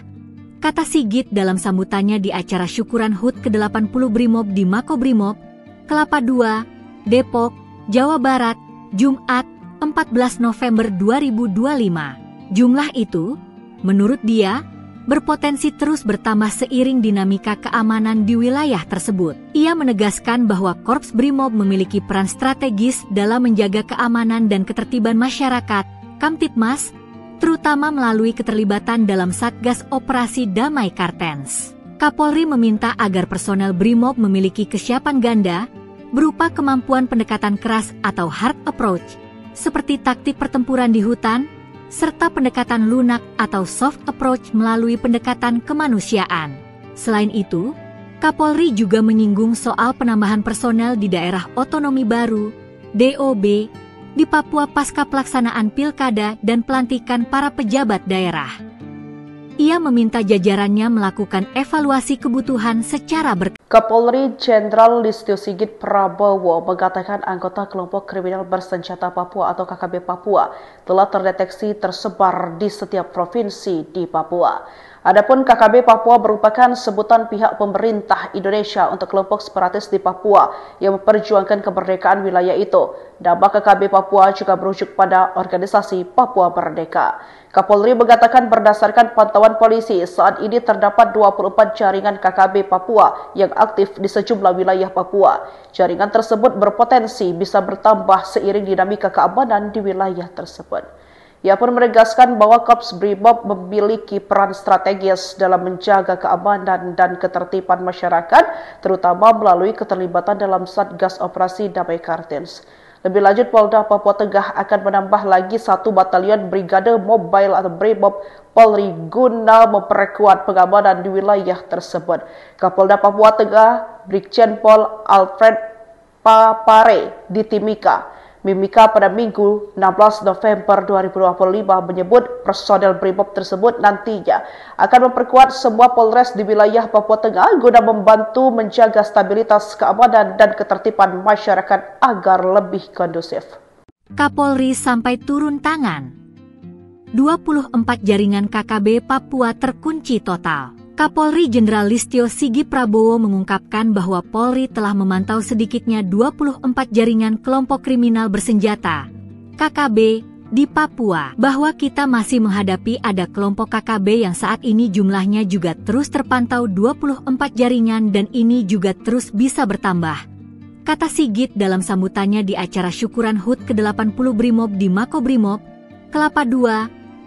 kata Sigit dalam sambutannya di acara syukuran HUT ke-80 Brimob di Makobrimob, Kelapa II, Depok, Jawa Barat, Jumat 14 November 2025. Jumlah itu, menurut dia, berpotensi terus bertambah seiring dinamika keamanan di wilayah tersebut. Ia menegaskan bahwa Korps Brimob memiliki peran strategis dalam menjaga keamanan dan ketertiban masyarakat, Kamtibmas, terutama melalui keterlibatan dalam Satgas Operasi Damai Kartens. Kapolri meminta agar personel Brimob memiliki kesiapan ganda, berupa kemampuan pendekatan keras atau hard approach, seperti taktik pertempuran di hutan, serta pendekatan lunak atau soft approach melalui pendekatan kemanusiaan. Selain itu, Kapolri juga menyinggung soal penambahan personel di daerah otonomi baru, DOB, di Papua pasca pelaksanaan pilkada dan pelantikan para pejabat daerah. Ia meminta jajarannya melakukan evaluasi kebutuhan secara berkala. Kapolri Jenderal Listio Sigit Prabowo mengatakan anggota kelompok kriminal bersenjata Papua atau KKB Papua telah terdeteksi tersebar di setiap provinsi di Papua. Adapun KKB Papua merupakan sebutan pihak pemerintah Indonesia untuk kelompok separatis di Papua yang memperjuangkan kemerdekaan wilayah itu. Nama KKB Papua juga merujuk pada organisasi Papua Merdeka. Kapolri mengatakan berdasarkan pantauan polisi, saat ini terdapat 24 jaringan KKB Papua yang aktif di sejumlah wilayah Papua. Jaringan tersebut berpotensi bisa bertambah seiring dinamika keamanan di wilayah tersebut. Ia pun menegaskan bahwa Korps Brimob memiliki peran strategis dalam menjaga keamanan dan ketertiban masyarakat, terutama melalui keterlibatan dalam Satgas Operasi Damai Kartens. Lebih lanjut, Polda Papua Tengah akan menambah lagi 1 batalion Brigade Mobile atau Brimob Polri guna memperkuat pengamanan di wilayah tersebut. Kapolda Papua Tengah, Brigjen Pol Alfred Papare di Mimika pada Minggu 16 November 2025 menyebut personel Brimob tersebut nantinya akan memperkuat semua Polres di wilayah Papua Tengah guna membantu menjaga stabilitas keamanan dan ketertiban masyarakat agar lebih kondusif. Kapolri sampai turun tangan. 24 jaringan KKB Papua terkunci total. Kapolri Jenderal Listio Sigit Prabowo mengungkapkan bahwa Polri telah memantau sedikitnya 24 jaringan kelompok kriminal bersenjata KKB di Papua, bahwa kita masih menghadapi ada kelompok KKB yang saat ini jumlahnya juga terus terpantau 24 jaringan dan ini juga terus bisa bertambah, kata Sigit dalam sambutannya di acara syukuran HUT ke-80 Brimob di Makobrimob, Kelapa II,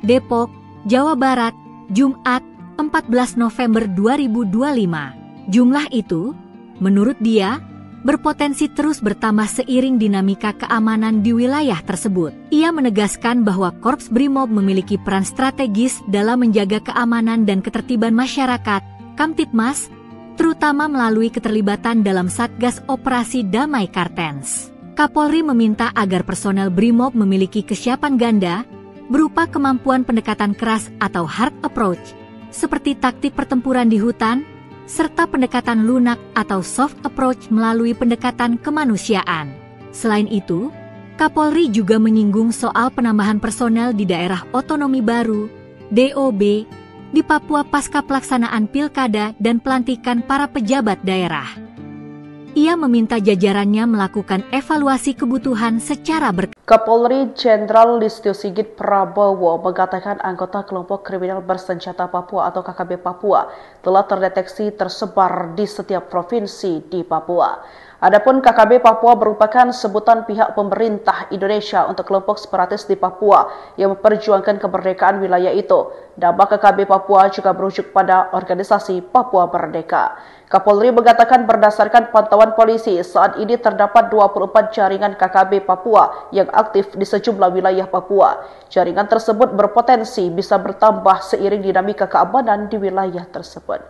Depok, Jawa Barat, Jumat 14 November 2025. Jumlah itu, menurut dia, berpotensi terus bertambah seiring dinamika keamanan di wilayah tersebut. Ia menegaskan bahwa Korps Brimob memiliki peran strategis dalam menjaga keamanan dan ketertiban masyarakat, Kamtibmas, terutama melalui keterlibatan dalam Satgas Operasi Damai Kartens. Kapolri meminta agar personel Brimob memiliki kesiapan ganda, berupa kemampuan pendekatan keras atau hard approach, seperti taktik pertempuran di hutan, serta pendekatan lunak atau soft approach melalui pendekatan kemanusiaan. Selain itu, Kapolri juga menyinggung soal penambahan personel di daerah otonomi baru, DOB, di Papua pasca pelaksanaan pilkada dan pelantikan para pejabat daerah. Ia meminta jajarannya melakukan evaluasi kebutuhan secara berkala. Kapolri Jenderal Listio Sigit Prabowo mengatakan anggota kelompok kriminal bersenjata Papua atau KKB Papua telah terdeteksi tersebar di setiap provinsi di Papua. Adapun KKB Papua merupakan sebutan pihak pemerintah Indonesia untuk kelompok separatis di Papua yang memperjuangkan kemerdekaan wilayah itu. Nama KKB Papua juga merujuk pada organisasi Papua Merdeka. Kapolri mengatakan berdasarkan pantauan polisi, saat ini terdapat 24 jaringan KKB Papua yang aktif di sejumlah wilayah Papua. Jaringan tersebut berpotensi bisa bertambah seiring dinamika keamanan di wilayah tersebut.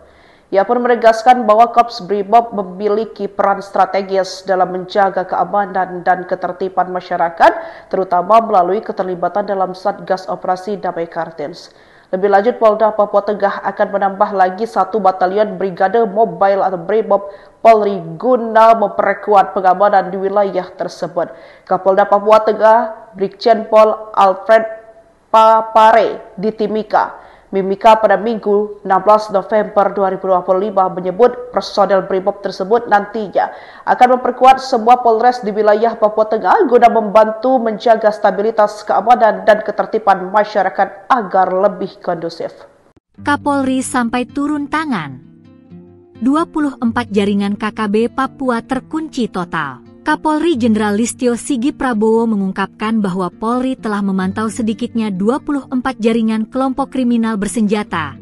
Ia pun menegaskan bahwa Korps Brimob memiliki peran strategis dalam menjaga keamanan dan ketertiban masyarakat, terutama melalui keterlibatan dalam Satgas Operasi Damai Kartens. Lebih lanjut, Polda Papua Tengah akan menambah lagi 1 batalion Brigade Mobile atau Brimob Polri guna memperkuat pengamanan di wilayah tersebut. Kapolda Papua Tengah, Brigjen Pol Alfred Papare di Mimika pada Minggu 16 November 2025 menyebut personel Brimob tersebut nantinya akan memperkuat semua Polres di wilayah Papua Tengah guna membantu menjaga stabilitas keamanan dan ketertiban masyarakat agar lebih kondusif. Kapolri sampai turun tangan. 24 jaringan KKB Papua terkunci total. Kapolri Jenderal Listio Sigit Prabowo mengungkapkan bahwa Polri telah memantau sedikitnya 24 jaringan kelompok kriminal bersenjata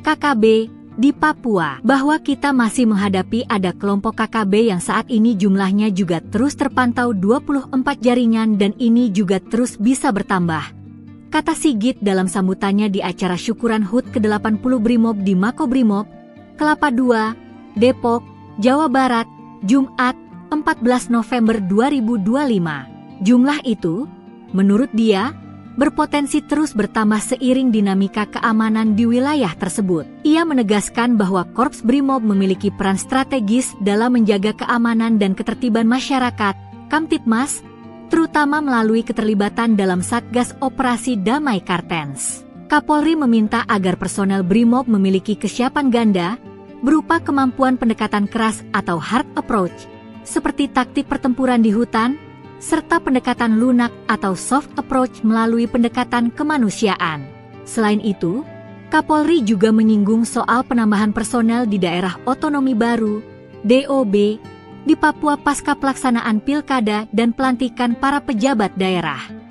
KKB di Papua, bahwa kita masih menghadapi ada kelompok KKB yang saat ini jumlahnya juga terus terpantau 24 jaringan dan ini juga terus bisa bertambah, kata Sigit dalam sambutannya di acara syukuran HUT ke-80 Brimob di Makobrimob, Kelapa II, Depok, Jawa Barat, Jumat 14 November 2025. Jumlah itu, menurut dia, berpotensi terus bertambah seiring dinamika keamanan di wilayah tersebut. Ia menegaskan bahwa Korps Brimob memiliki peran strategis dalam menjaga keamanan dan ketertiban masyarakat, Kamtibmas, terutama melalui keterlibatan dalam Satgas Operasi Damai Kartens. Kapolri meminta agar personel Brimob memiliki kesiapan ganda, berupa kemampuan pendekatan keras atau hard approach, seperti taktik pertempuran di hutan, serta pendekatan lunak atau soft approach melalui pendekatan kemanusiaan. Selain itu, Kapolri juga menyinggung soal penambahan personel di daerah otonomi baru, DOB, di Papua pasca pelaksanaan pilkada dan pelantikan para pejabat daerah.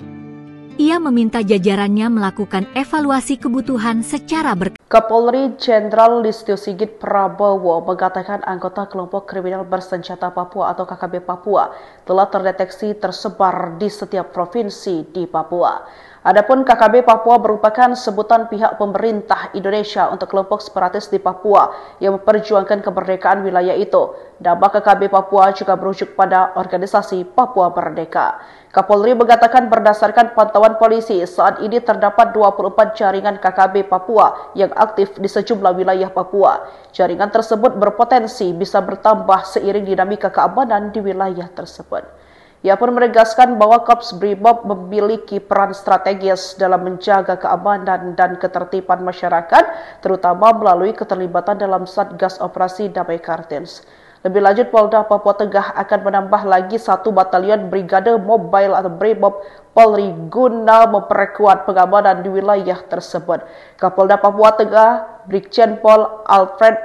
Ia meminta jajarannya melakukan evaluasi kebutuhan secara berkala. Kapolri Jenderal Listio Sigit Prabowo mengatakan anggota kelompok kriminal bersenjata Papua atau KKB Papua telah terdeteksi tersebar di setiap provinsi di Papua. Adapun KKB Papua merupakan sebutan pihak pemerintah Indonesia untuk kelompok separatis di Papua yang memperjuangkan kemerdekaan wilayah itu. Nama KKB Papua juga merujuk pada organisasi Papua Merdeka. Kapolri mengatakan berdasarkan pantauan polisi, saat ini terdapat 24 jaringan KKB Papua yang aktif di sejumlah wilayah Papua. Jaringan tersebut berpotensi bisa bertambah seiring dinamika keamanan di wilayah tersebut. Ia pun menegaskan bahwa Korps Brimob memiliki peran strategis dalam menjaga keamanan dan ketertiban masyarakat, terutama melalui keterlibatan dalam Satgas Operasi Damai Kartens. Lebih lanjut, Polda Papua Tengah akan menambah lagi 1 batalion Brigade Mobile atau Brimob Polri guna memperkuat pengamanan di wilayah tersebut. Kapolda Papua Tengah, Brigjen Pol Alfred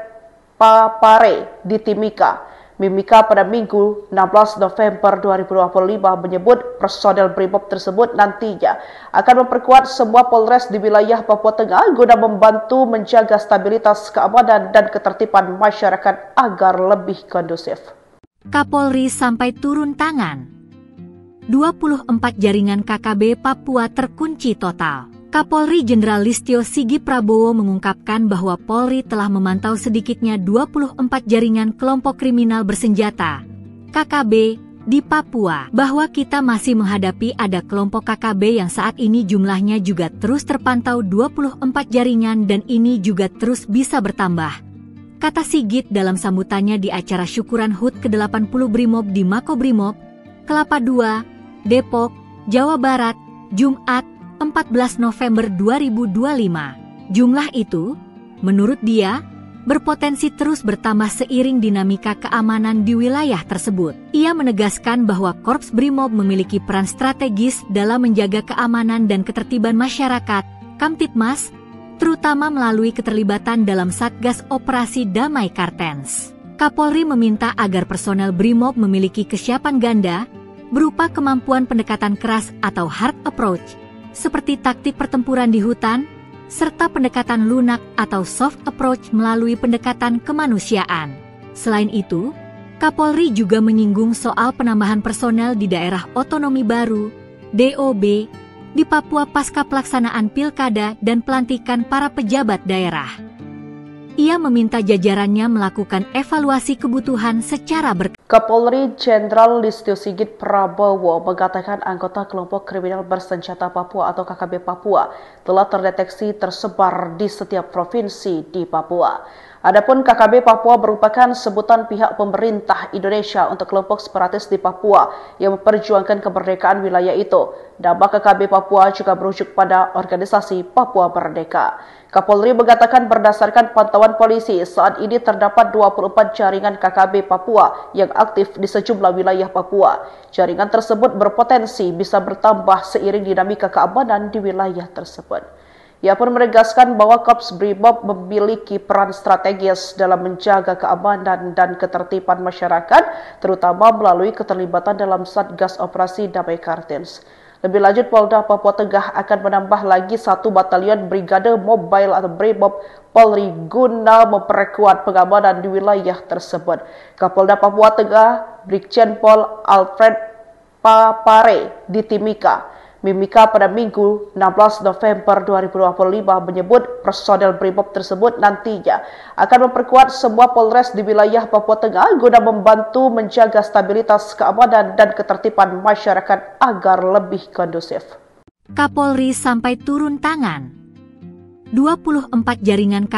Papare di Mimika pada Minggu 16 November 2025 menyebut personel Brimob tersebut nantinya akan memperkuat semua Polres di wilayah Papua Tengah guna membantu menjaga stabilitas keamanan dan ketertiban masyarakat agar lebih kondusif. Kapolri sampai turun tangan. 24 jaringan KKB Papua terkunci total. Kapolri Jenderal Listio Sigit Prabowo mengungkapkan bahwa Polri telah memantau sedikitnya 24 jaringan kelompok kriminal bersenjata, KKB, di Papua. Bahwa kita masih menghadapi ada kelompok KKB yang saat ini jumlahnya juga terus terpantau 24 jaringan dan ini juga terus bisa bertambah, kata Sigit dalam sambutannya di acara syukuran HUT ke-80 Brimob di Makobrimob, Kelapa II, Depok, Jawa Barat, Jumat, 14 November 2025. Jumlah itu, menurut dia, berpotensi terus bertambah seiring dinamika keamanan di wilayah tersebut. Ia menegaskan bahwa Korps Brimob memiliki peran strategis dalam menjaga keamanan dan ketertiban masyarakat, Kamtibmas, terutama melalui keterlibatan dalam Satgas Operasi Damai Kartens. Kapolri meminta agar personel Brimob memiliki kesiapan ganda, berupa kemampuan pendekatan keras atau hard approach, seperti taktik pertempuran di hutan, serta pendekatan lunak atau soft approach melalui pendekatan kemanusiaan. Selain itu, Kapolri juga menyinggung soal penambahan personel di daerah otonomi baru, DOB, di Papua pasca pelaksanaan pilkada dan pelantikan para pejabat daerah. Ia meminta jajarannya melakukan evaluasi kebutuhan secara berkala. Kapolri Jenderal Listio Sigit Prabowo mengatakan anggota kelompok kriminal bersenjata Papua atau KKB Papua telah terdeteksi tersebar di setiap provinsi di Papua. Adapun KKB Papua merupakan sebutan pihak pemerintah Indonesia untuk kelompok separatis di Papua yang memperjuangkan kemerdekaan wilayah itu. Nama KKB Papua juga merujuk pada organisasi Papua Merdeka. Kapolri mengatakan berdasarkan pantauan polisi, saat ini terdapat 24 jaringan KKB Papua yang aktif di sejumlah wilayah Papua. Jaringan tersebut berpotensi bisa bertambah seiring dinamika keamanan di wilayah tersebut. Ia pun menegaskan bahwa Korps Brimob memiliki peran strategis dalam menjaga keamanan dan ketertiban masyarakat, terutama melalui keterlibatan dalam Satgas Operasi Damai Kartens. Lebih lanjut, Polda Papua Tengah akan menambah lagi 1 batalion Brigade Mobile atau Brimob Polri guna memperkuat pengamanan di wilayah tersebut. Kapolda Papua Tengah, Brigjen Pol Alfred Papare di Mimika pada Minggu 16 November 2025 menyebut personel Brimob tersebut nantinya akan memperkuat semua Polres di wilayah Papua Tengah guna membantu menjaga stabilitas keamanan dan ketertiban masyarakat agar lebih kondusif. Kapolri sampai turun tangan. 24 jaringan